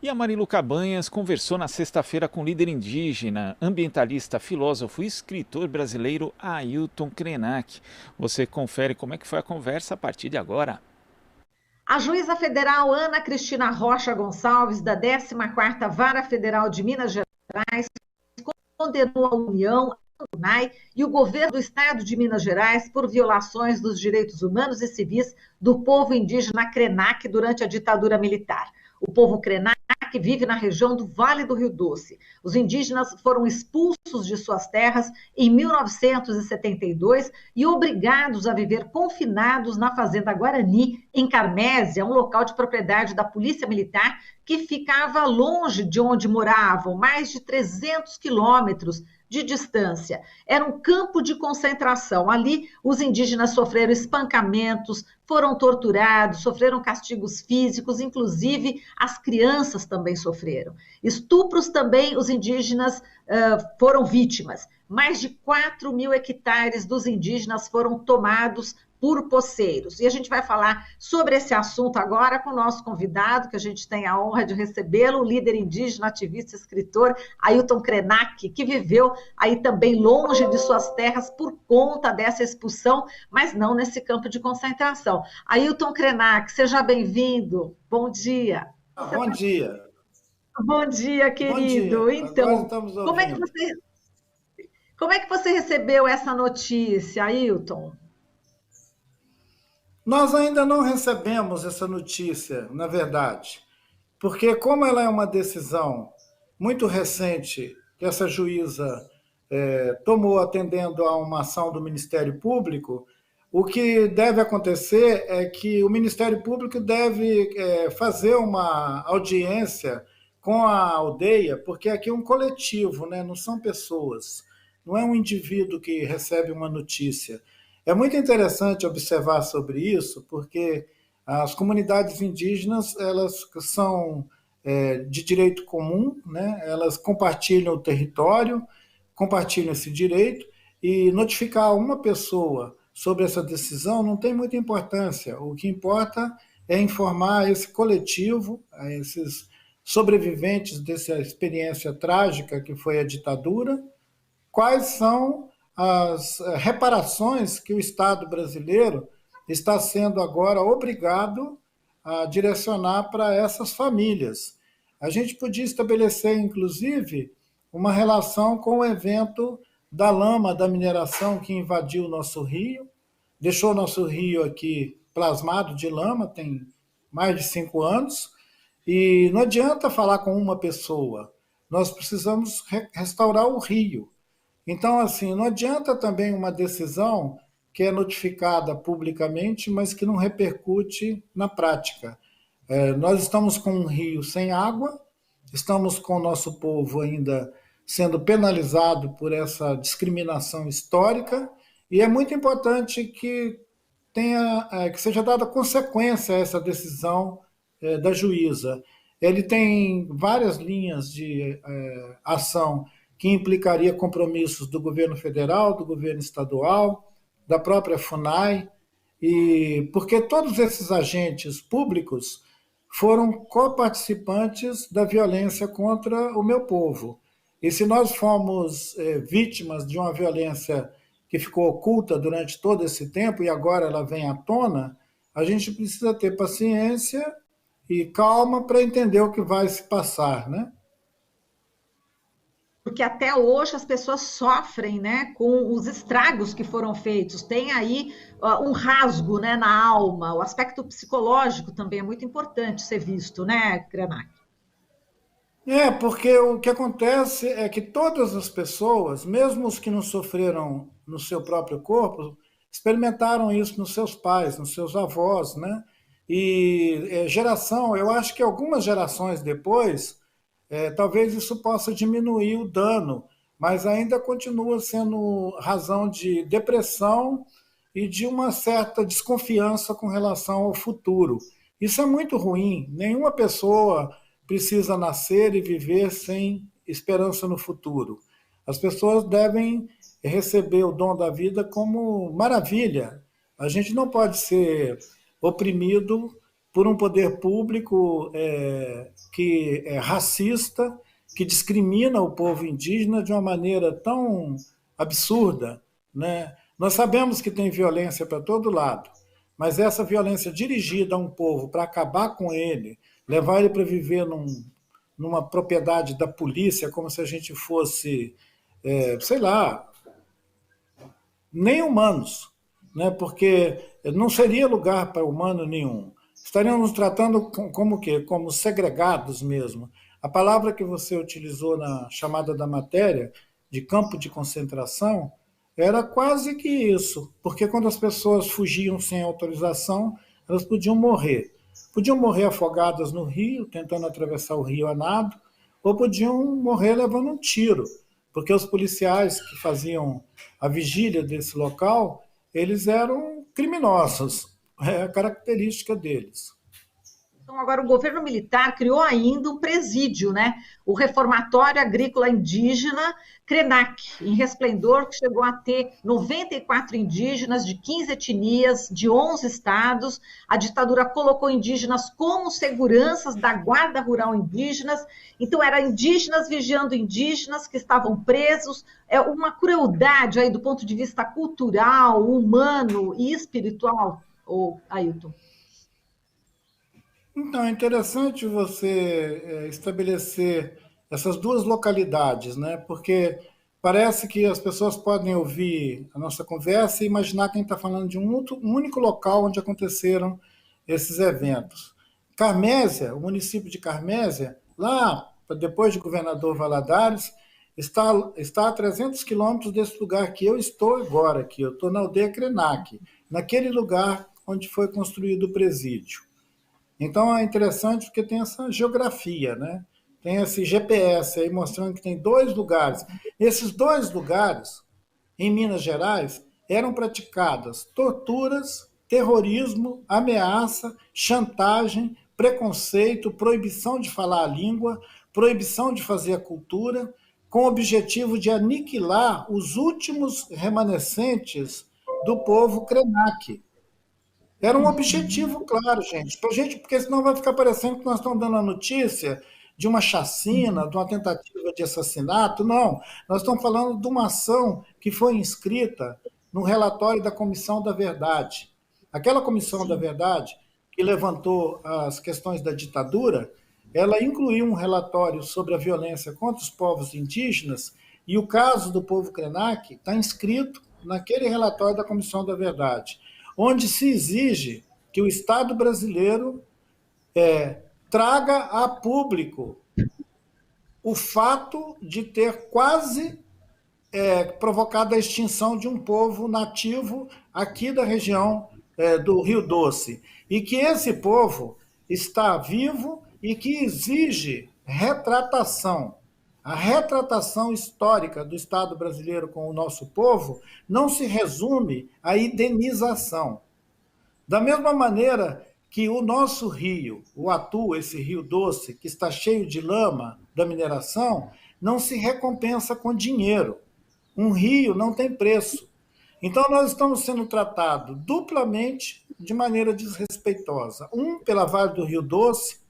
E a Marilu Cabanhas conversou na sexta-feira com o líder indígena, ambientalista, filósofo e escritor brasileiro Ailton Krenak. Você confere como é que foi a conversa a partir de agora. A juíza federal Ana Cristina Rocha Gonçalves, da 14ª Vara Federal de Minas Gerais, condenou a União, a UNAI e o governo do estado de Minas Gerais por violações dos direitos humanos e civis do povo indígena Krenak durante a ditadura militar. O povo Krenak vive na região do Vale do Rio Doce. Os indígenas foram expulsos de suas terras em 1972 e obrigados a viver confinados na Fazenda Guarani, em Carmésia, um local de propriedade da Polícia Militar que ficava longe de onde moravam, mais de 300 quilômetros de distância. Era um campo de concentração. Ali, os indígenas sofreram espancamentos, foram torturados, sofreram castigos físicos, inclusive as crianças também sofreram. Estupros também, os indígenas foram vítimas. Mais de 4.000 hectares dos indígenas foram tomados por poceiros. E a gente vai falar sobre esse assunto agora com o nosso convidado, que a gente tem a honra de recebê-lo, o líder indígena, ativista e escritor Ailton Krenak, que viveu aí também longe de suas terras por conta dessa expulsão, mas não nesse campo de concentração. Ailton Krenak, seja bem-vindo. Bom dia. Bom dia. Bom dia, Bom dia. querido. Agora Então, estamos como ouvindo. é que você recebeu essa notícia, Ailton? Nós ainda não recebemos essa notícia, na verdade, porque como ela é uma decisão muito recente que essa juíza tomou atendendo a uma ação do Ministério Público, o que deve acontecer é que o Ministério Público deve fazer uma audiência com a aldeia, porque aqui é um coletivo, né? Não são pessoas, não é um indivíduo que recebe uma notícia. É muito interessante observar sobre isso, porque as comunidades indígenas elas são de direito comum, né? Elas compartilham o território, compartilham esse direito, e notificar uma pessoa sobre essa decisão não tem muita importância. O que importa é informar esse coletivo, esses sobreviventes dessa experiência trágica que foi a ditadura, quais são as reparações que o Estado brasileiro está sendo agora obrigado a direcionar para essas famílias. A gente podia estabelecer, inclusive, uma relação com o evento da lama da mineração que invadiu o nosso rio, deixou o nosso rio aqui plasmado de lama, tem mais de 5 anos, e não adianta falar com uma pessoa, nós precisamos restaurar o rio. Então, assim, não adianta também uma decisão que é notificada publicamente, mas que não repercute na prática. Nós estamos com um rio sem água, estamos com o nosso povo ainda sendo penalizado por essa discriminação histórica, e é muito importante que que seja dada consequência a essa decisão da juíza. Ele tem várias linhas de ação que implicaria compromissos do governo federal, do governo estadual, da própria FUNAI, e porque todos esses agentes públicos foram coparticipantes da violência contra o meu povo. E se nós fomos vítimas de uma violência que ficou oculta durante todo esse tempo e agora ela vem à tona, a gente precisa ter paciência e calma para entender o que vai se passar, né? Porque até hoje as pessoas sofrem, né, com os estragos que foram feitos. Tem aí um rasgo, né, na alma. O aspecto psicológico também é muito importante ser visto, né, Krenak? Porque o que acontece é que todas as pessoas, mesmo os que não sofreram no seu próprio corpo, experimentaram isso nos seus pais, nos seus avós, né? E eu acho que algumas gerações depois, talvez isso possa diminuir o dano, mas ainda continua sendo razão de depressão e de uma certa desconfiança com relação ao futuro. Isso é muito ruim. Nenhuma pessoa precisa nascer e viver sem esperança no futuro. As pessoas devem receber o dom da vida como maravilha. A gente não pode ser oprimido por um poder público que é racista, que discrimina o povo indígena de uma maneira tão absurda, né? Nós sabemos que tem violência para todo lado, mas essa violência dirigida a um povo para acabar com ele, levar ele para viver numa propriedade da polícia, como se a gente fosse, sei lá, nem humanos, né? Porque não seria lugar para humano nenhum. Estaríamos nos tratando como o quê? Como segregados mesmo. A palavra que você utilizou na chamada da matéria, de campo de concentração, era quase que isso, porque quando as pessoas fugiam sem autorização, elas podiam morrer. Podiam morrer afogadas no rio, tentando atravessar o rio a nado, ou podiam morrer levando um tiro, porque os policiais que faziam a vigília desse local, eles eram criminosos, é a característica deles. Então, agora, o governo militar criou ainda um presídio, né? O Reformatório Agrícola Indígena Krenak, em Resplendor, que chegou a ter 94 indígenas de 15 etnias, de 11 estados. A ditadura colocou indígenas como seguranças da Guarda Rural Indígenas. Então, eram indígenas vigiando indígenas que estavam presos. É uma crueldade aí do ponto de vista cultural, humano e espiritual, Ailton. Então, é interessante você estabelecer essas duas localidades, né? Porque parece que as pessoas podem ouvir a nossa conversa e imaginar que a gente está falando de um único local onde aconteceram esses eventos. Carmésia, o município de Carmésia, lá depois de Governador Valadares, está a 300 quilômetros desse lugar que eu estou agora, aqui. Eu estou na aldeia Krenak, naquele lugar onde foi construído o presídio. Então é interessante porque tem essa geografia, né? Tem esse GPS aí mostrando que tem 2 lugares. Esses 2 lugares, em Minas Gerais, eram praticadas torturas, terrorismo, ameaça, chantagem, preconceito, proibição de falar a língua, proibição de fazer a cultura, com o objetivo de aniquilar os últimos remanescentes do povo Krenak. Era um objetivo claro, gente, porque senão vai ficar parecendo que nós estamos dando a notícia de uma chacina, de uma tentativa de assassinato. Não, nós estamos falando de uma ação que foi inscrita no relatório da Comissão da Verdade. Aquela Comissão da Verdade, que levantou as questões da ditadura, ela incluiu um relatório sobre a violência contra os povos indígenas, e o caso do povo Krenak está inscrito naquele relatório da Comissão da Verdade, onde se exige que o Estado brasileiro traga a público o fato de ter quase provocado a extinção de um povo nativo aqui da região do Rio Doce, e que esse povo está vivo e que exige retratação. A retratação histórica do Estado brasileiro com o nosso povo não se resume à indenização. Da mesma maneira que o nosso rio, o Atu, esse rio doce, que está cheio de lama da mineração, não se recompensa com dinheiro. Um rio não tem preço. Então, nós estamos sendo tratados duplamente de maneira desrespeitosa. Pela Vale do Rio Doce,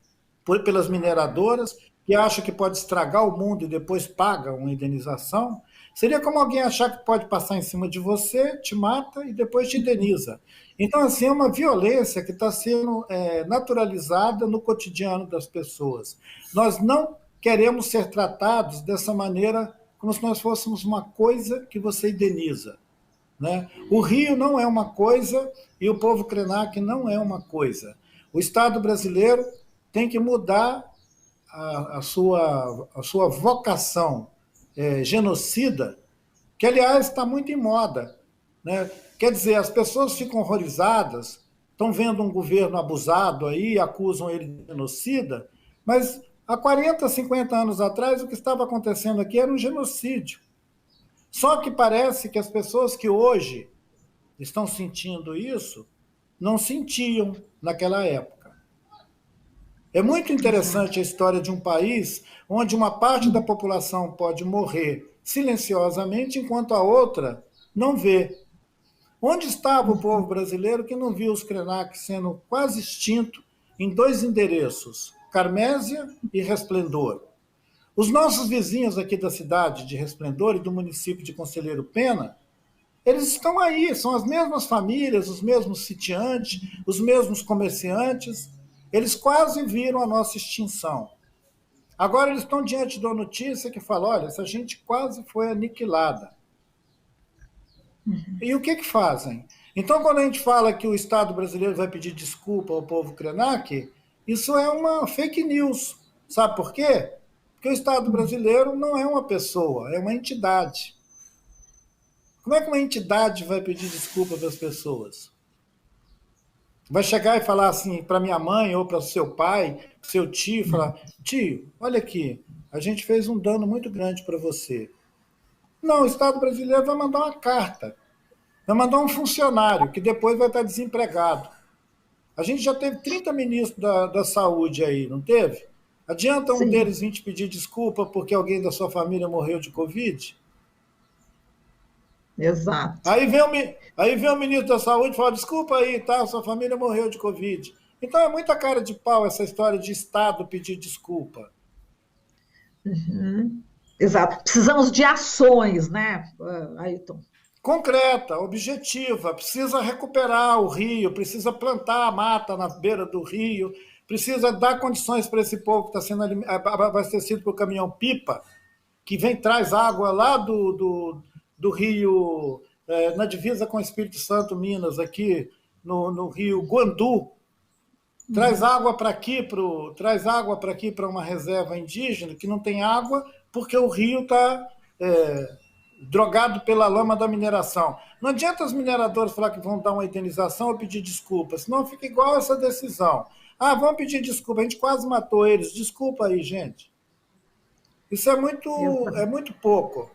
pelas mineradoras, que acha que pode estragar o mundo e depois paga uma indenização. Seria como alguém achar que pode passar em cima de você, te mata e depois te indeniza. Então, assim, é uma violência que está sendo naturalizada no cotidiano das pessoas. Nós não queremos ser tratados dessa maneira, como se nós fôssemos uma coisa que você indeniza, né? O Rio não é uma coisa e o povo Krenak não é uma coisa. O Estado brasileiro tem que mudar a sua vocação genocida, que, aliás, está muito em moda, né? Quer dizer, as pessoas ficam horrorizadas, estão vendo um governo abusado aí, acusam ele de genocida, mas há 40, 50 anos atrás, o que estava acontecendo aqui era um genocídio. Só que parece que as pessoas que hoje estão sentindo isso não sentiam naquela época. É muito interessante a história de um país onde uma parte da população pode morrer silenciosamente, enquanto a outra não vê. Onde estava o povo brasileiro que não viu os Krenak sendo quase extinto em 2 endereços, Carmésia e Resplendor. Os nossos vizinhos aqui da cidade de Resplendor e do município de Conselheiro Pena, eles estão aí, são as mesmas famílias, os mesmos sitiantes, os mesmos comerciantes, eles quase viram a nossa extinção. Agora eles estão diante de uma notícia que fala, olha, essa gente quase foi aniquilada. E o que fazem? Então, quando a gente fala que o Estado brasileiro vai pedir desculpa ao povo Krenak, isso é uma fake news. Sabe por quê? Porque o Estado brasileiro não é uma pessoa, é uma entidade. Como é que uma entidade vai pedir desculpa para as pessoas? Vai chegar e falar assim para minha mãe ou para o seu pai, seu tio, falar, tio, olha aqui, a gente fez um dano muito grande para você. Não, o Estado brasileiro vai mandar uma carta, vai mandar um funcionário que depois vai estar desempregado. A gente já teve 30 ministros da saúde aí, não teve? Adianta um deles vir te pedir desculpa porque alguém da sua família morreu de Covid? Exato. Aí vem o ministro da Saúde e fala, desculpa aí, tá? Sua família morreu de Covid. Então é muita cara de pau essa história de Estado pedir desculpa. Uhum. Exato. Precisamos de ações, né, Ailton? Concreta, objetiva, precisa recuperar o rio, precisa plantar a mata na beira do rio, precisa dar condições para esse povo que está sendo abastecido por caminhão-pipa, que traz água lá do rio, na divisa com o Espírito Santo, Minas, aqui no rio Guandu, traz água para aqui, para uma reserva indígena que não tem água porque o rio está drogado pela lama da mineração. Não adianta os mineradores falar que vão dar uma indenização ou pedir desculpa, senão fica igual essa decisão. Ah, vamos pedir desculpa, a gente quase matou eles, desculpa aí, gente. Isso é muito pouco.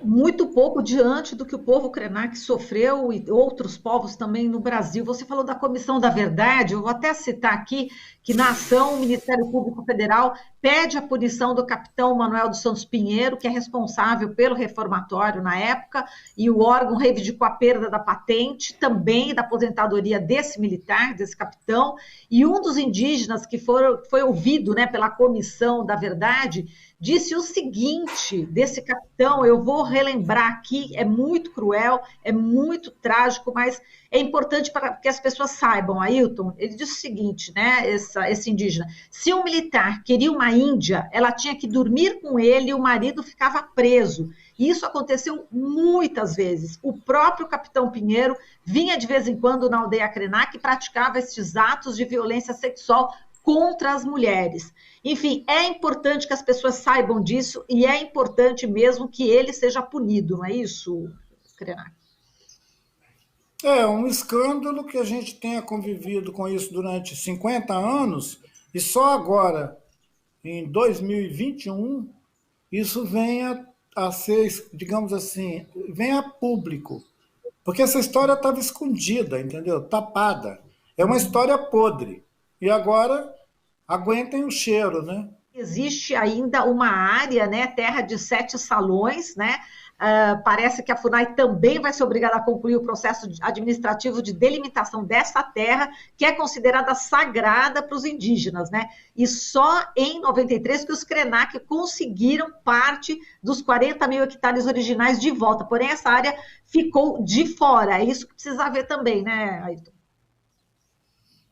Muito pouco diante do que o povo Krenak sofreu e outros povos também no Brasil. Você falou da Comissão da Verdade, eu vou até citar aqui que na ação o Ministério Público Federal pede a punição do capitão Manuel dos Santos Pinheiro, que é responsável pelo reformatório na época, e o órgão reivindicou a perda da patente, também da aposentadoria desse militar, desse capitão, e um dos indígenas que foi ouvido, né, pela Comissão da Verdade, disse o seguinte desse capitão, eu vou relembrar aqui, é muito cruel, é muito trágico, mas é importante para que as pessoas saibam, Ailton, ele disse o seguinte, né, esse indígena, se um militar queria uma índia, ela tinha que dormir com ele e o marido ficava preso. E isso aconteceu muitas vezes. O próprio capitão Pinheiro vinha de vez em quando na aldeia Krenak e praticava esses atos de violência sexual contra as mulheres. Enfim, é importante que as pessoas saibam disso e é importante mesmo que ele seja punido, não é isso, Krenak? É um escândalo que a gente tenha convivido com isso durante 50 anos e só agora, em 2021, isso venha a ser, digamos assim, venha a público. Porque essa história estava escondida, entendeu? Tapada. É uma história podre. E agora aguentem o cheiro, né? Existe ainda uma área, né, terra de 7 salões, né? Parece que a FUNAI também vai ser obrigada a concluir o processo administrativo de delimitação dessa terra, que é considerada sagrada para os indígenas, né? E só em 93 que os Krenak conseguiram parte dos 40 mil hectares originais de volta. Porém, essa área ficou de fora. É isso que precisa ver também, né, Ailton?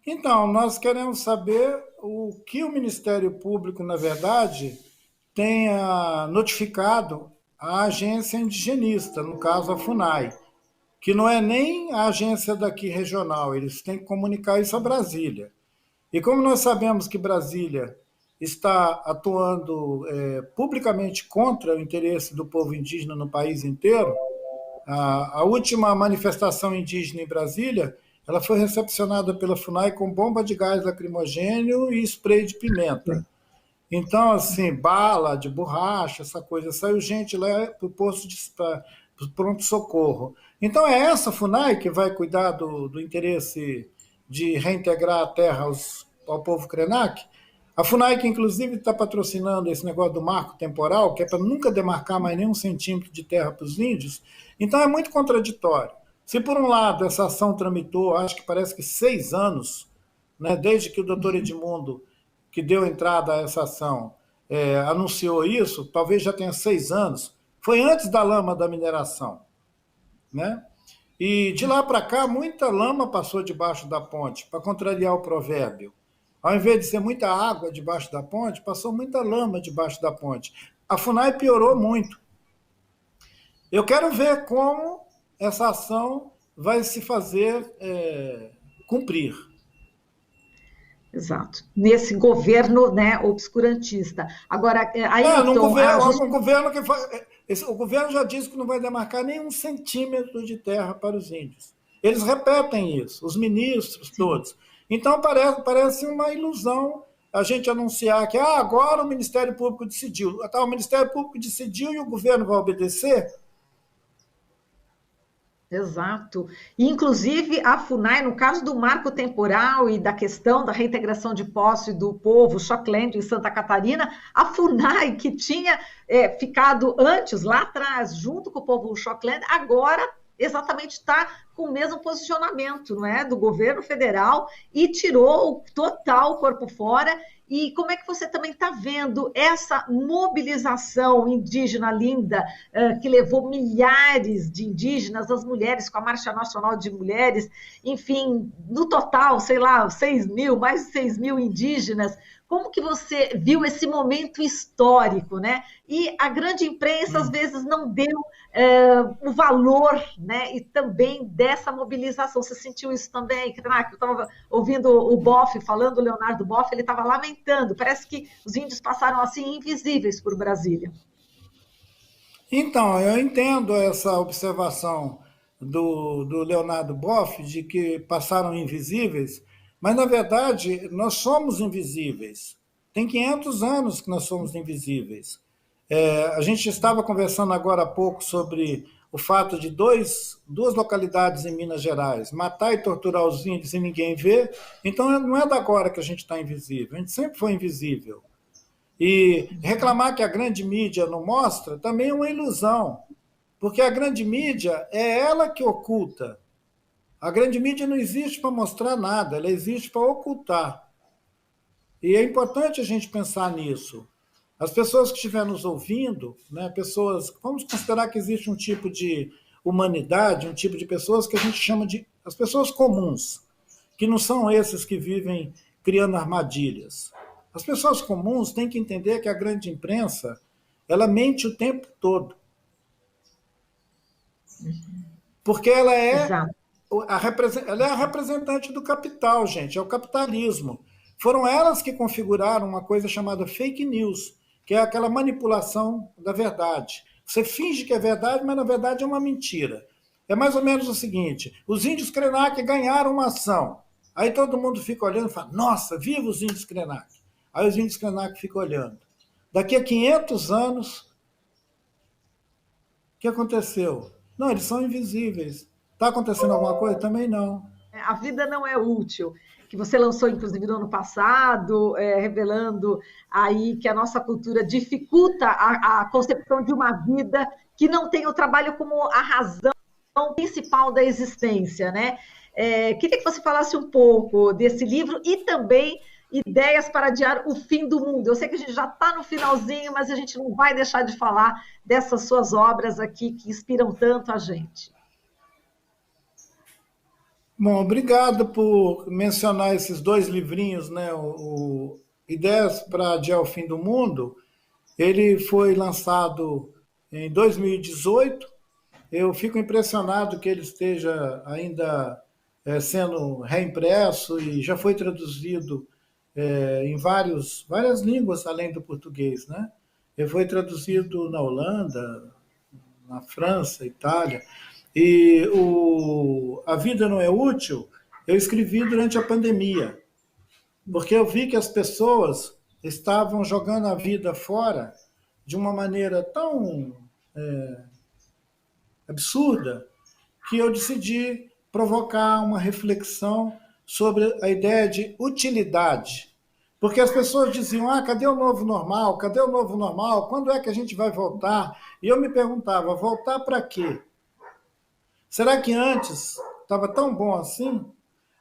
Então, nós queremos saber o que o Ministério Público, na verdade, tenha notificado a agência indigenista, no caso a FUNAI, que não é nem a agência daqui regional, eles têm que comunicar isso a Brasília. E como nós sabemos que Brasília está atuando publicamente contra o interesse do povo indígena no país inteiro, a última manifestação indígena em Brasília, ela foi recepcionada pela FUNAI com bomba de gás lacrimogêneo e spray de pimenta. Então, assim, bala de borracha, essa coisa, saiu gente lá para o posto de pronto-socorro. Então, é essa FUNAI que vai cuidar do interesse de reintegrar a terra ao povo Krenak? A FUNAI que, inclusive, está patrocinando esse negócio do marco temporal, que é para nunca demarcar mais nenhum centímetro de terra para os índios. Então, é muito contraditório. Se, por um lado, essa ação tramitou, acho que parece que 6 anos, né, desde que o doutor Edmundo, que deu entrada a essa ação, anunciou isso, talvez já tenha 6 anos, foi antes da lama da mineração, né? E de lá para cá, muita lama passou debaixo da ponte, para contrariar o provérbio. Ao invés de ser muita água debaixo da ponte, passou muita lama debaixo da ponte. A FUNAI piorou muito. Eu quero ver como essa ação vai se fazer cumprir. Exato. Nesse governo, né, obscurantista. Agora, Ailton... O governo já disse que não vai demarcar nem 1 centímetro de terra para os índios. Eles repetem isso, os ministros todos. Então, parece uma ilusão a gente anunciar que agora o Ministério Público decidiu. O Ministério Público decidiu e o governo vai obedecer? Exato. Inclusive, a FUNAI, no caso do marco temporal e da questão da reintegração de posse do povo Shockland em Santa Catarina, a FUNAI, que tinha ficado antes, lá atrás, junto com o povo Shockland, agora exatamente está com o mesmo posicionamento, não é, do governo federal, e tirou o total corpo fora. E como é que você também está vendo essa mobilização indígena linda, que levou milhares de indígenas, as mulheres, com a Marcha Nacional de Mulheres, enfim, no total, sei lá, 6 mil, mais de 6 mil indígenas. Como que você viu esse momento histórico, né? E a grande imprensa, às vezes, não deu o valor, né? E também dessa mobilização. Você sentiu isso também, Krenak? Eu estava ouvindo o Boff, falando, o Leonardo Boff, ele estava lamentando. Parece que os índios passaram, assim, invisíveis por Brasília. Então, eu entendo essa observação do Leonardo Boff, de que passaram invisíveis, mas, na verdade, nós somos invisíveis. Tem 500 anos que nós somos invisíveis. A gente estava conversando agora há pouco sobre o fato de duas localidades em Minas Gerais, matar e torturar os índios e ninguém vê. Então, não é da agora que a gente está invisível, a gente sempre foi invisível. E reclamar que a grande mídia não mostra também é uma ilusão, porque a grande mídia é ela que oculta. A grande mídia não existe para mostrar nada, ela existe para ocultar. E é importante a gente pensar nisso. As pessoas que estiverem nos ouvindo, né, vamos considerar que existe um tipo de humanidade, um tipo de pessoas que a gente chama de as pessoas comuns, que não são esses que vivem criando armadilhas. As pessoas comuns têm que entender que a grande imprensa, ela mente o tempo todo. Porque ela é a representante do capital, gente, é o capitalismo. Foram elas que configuraram uma coisa chamada fake news, que é aquela manipulação da verdade. Você finge que é verdade, mas na verdade é uma mentira. É mais ou menos o seguinte, os índios Krenak ganharam uma ação. Aí todo mundo fica olhando e fala, nossa, viva os índios Krenak. Aí os índios Krenak ficam olhando. Daqui a 500 anos, o que aconteceu? Não, eles são invisíveis. Está acontecendo alguma coisa? Também não. A vida não é útil, que você lançou, inclusive, no ano passado, revelando aí que a nossa cultura dificulta a concepção de uma vida que não tem o trabalho como a razão principal da existência, né? Queria que você falasse um pouco desse livro e também ideias para adiar o fim do mundo. Eu sei que a gente já está no finalzinho, mas a gente não vai deixar de falar dessas suas obras aqui que inspiram tanto a gente. Bom, obrigado por mencionar esses 2 livrinhos, né? O Ideias para Adiar o Fim do Mundo. Ele foi lançado em 2018. Eu fico impressionado que ele esteja ainda sendo reimpresso e já foi traduzido em várias línguas além do português, né? Ele foi traduzido na Holanda, na França, Itália. E A Vida Não É Útil, eu escrevi durante a pandemia, porque eu vi que as pessoas estavam jogando a vida fora de uma maneira tão absurda que eu decidi provocar uma reflexão sobre a ideia de utilidade. Porque as pessoas diziam, cadê o novo normal? Cadê o novo normal? Quando é que a gente vai voltar? E eu me perguntava, voltar para quê? Será que antes estava tão bom assim?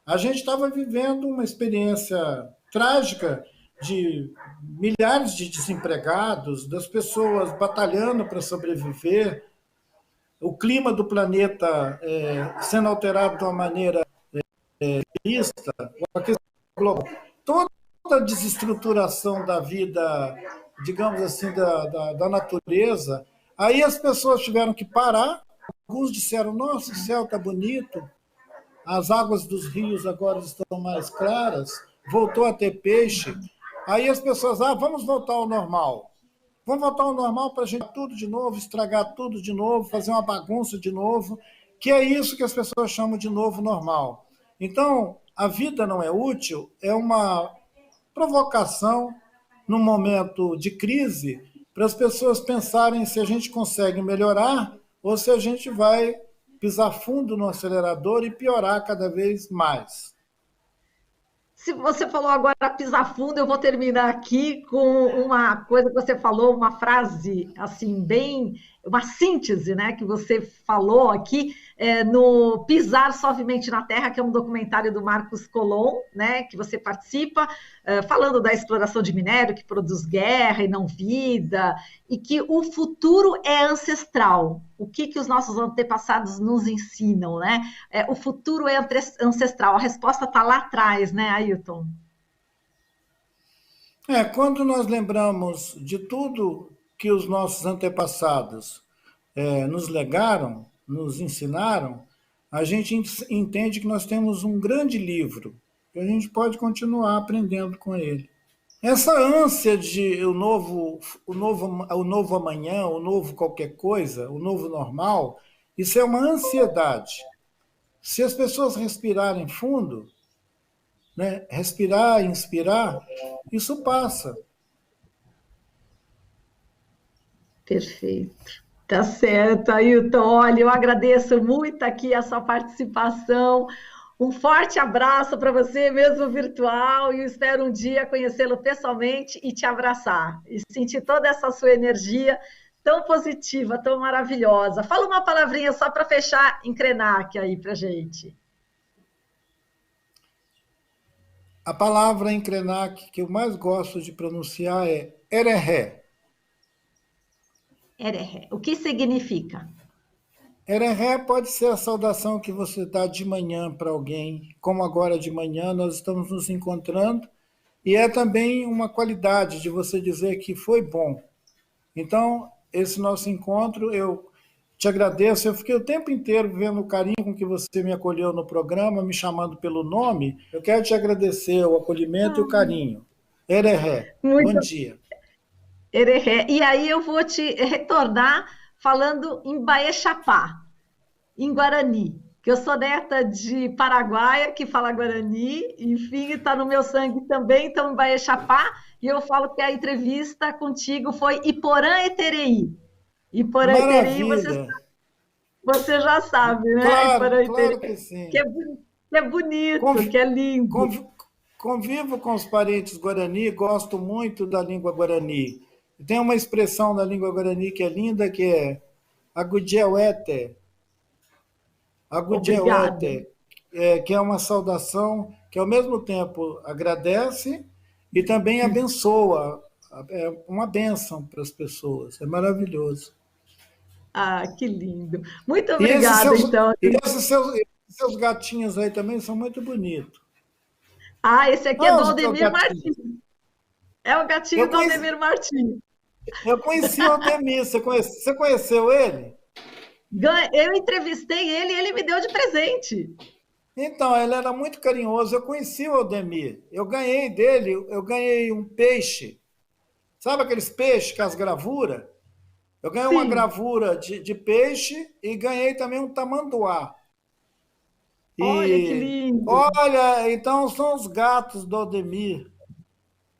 A gente estava vivendo uma experiência trágica de milhares de desempregados, das pessoas batalhando para sobreviver, o clima do planeta sendo alterado de uma maneira vista, o aquecimento global, toda a desestruturação da vida, digamos assim, da natureza. Aí as pessoas tiveram que parar, alguns disseram, nossa, o céu está bonito, as águas dos rios agora estão mais claras, voltou a ter peixe. Aí as pessoas, vamos voltar ao normal. Vamos voltar ao normal para a gente tudo de novo, estragar tudo de novo, fazer uma bagunça de novo, que é isso que as pessoas chamam de novo normal. Então, a vida não é útil, é uma provocação num momento de crise para as pessoas pensarem se a gente consegue melhorar ou se a gente vai pisar fundo no acelerador e piorar cada vez mais. Se você falou agora pisar fundo, eu vou terminar aqui com uma coisa que você falou, uma frase assim bem, uma síntese, né, que você falou aqui no Pisar Suavemente na Terra, que é um documentário do Marcos Colom, né, que você participa, falando da exploração de minério que produz guerra e não vida, e que o futuro é ancestral. O que os nossos antepassados nos ensinam, né? O futuro é ancestral. A resposta está lá atrás, né, Ailton? Quando nós lembramos de tudo que os nossos antepassados nos legaram, nos ensinaram, a gente entende que nós temos um grande livro, que a gente pode continuar aprendendo com ele. Essa ânsia de o novo amanhã, o novo qualquer coisa, o novo normal, isso é uma ansiedade. Se as pessoas respirarem fundo, né, respirar, inspirar, isso passa. Perfeito. Tá certo, Ailton. Olha, eu agradeço muito aqui a sua participação. Um forte abraço para você, mesmo virtual, e eu espero um dia conhecê-lo pessoalmente e te abraçar, e sentir toda essa sua energia tão positiva, tão maravilhosa. Fala uma palavrinha só para fechar em Krenak aí para gente. A palavra em Krenak que eu mais gosto de pronunciar é Erehé. Erehé. O que significa? Erehé pode ser a saudação que você dá de manhã para alguém, como agora de manhã nós estamos nos encontrando, e é também uma qualidade de você dizer que foi bom. Então, esse nosso encontro, eu te agradeço, eu fiquei o tempo inteiro vendo o carinho com que você me acolheu no programa, me chamando pelo nome, eu quero te agradecer o acolhimento e o carinho. Erehé, bom dia. Erehé. E aí eu vou te retornar falando em Baexapá, em Guarani, que eu sou neta de paraguaia, que fala Guarani, enfim, está no meu sangue também, então em Baexapá, e eu falo que a entrevista contigo foi Iporã Etereí. Iporã Etereí, você já sabe, né? Claro que sim. Que é bonito, que é lindo. Convivo com os parentes Guarani, gosto muito da língua Guarani. Tem uma expressão na língua Guarani que é linda, que é Agudjeuete. Agudjeuete, que é uma saudação que, ao mesmo tempo, agradece e também abençoa. É uma bênção para as pessoas. É maravilhoso. Ah, que lindo. Muito obrigada, então. E esses seus gatinhos aí também são muito bonitos. Ah, esse aqui é do Aldemir Martins. É o gatinho do Aldemir Martins. Eu conheci o Aldemir. Você conheceu ele? Eu entrevistei ele e ele me deu de presente. Então, ele era muito carinhoso. Eu conheci o Aldemir. Eu ganhei dele, um peixe. Sabe aqueles peixes com as gravuras? Eu ganhei uma gravura de peixe e ganhei também um tamanduá. Olha que lindo! Olha, então são os gatos do Aldemir.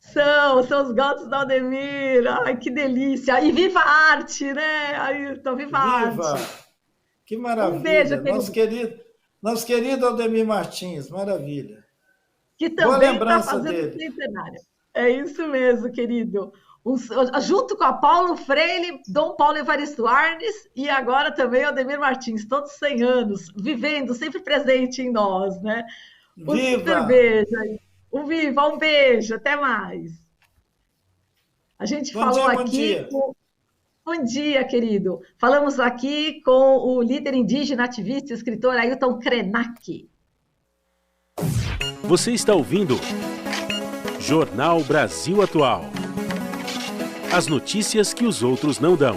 São os gatos do Aldemir. Ai, que delícia! E viva a arte, né, Ailton? Viva a arte! Que maravilha! Um beijo, querido. Nosso querido Aldemir Martins, maravilha. Que também está fazendo centenário. É isso mesmo, querido. Junto com a Paulo Freire, Dom Paulo Evaristo Arnes e agora também Aldemir Martins, todos 100 anos, vivendo, sempre presente em nós, né? O super beijo aí. O Viva, um beijo, até mais. A gente falou aqui com... Bom dia, querido. Falamos aqui com o líder indígena, ativista e escritor Ailton Krenak. Você está ouvindo Jornal Brasil Atual. As notícias que os outros não dão.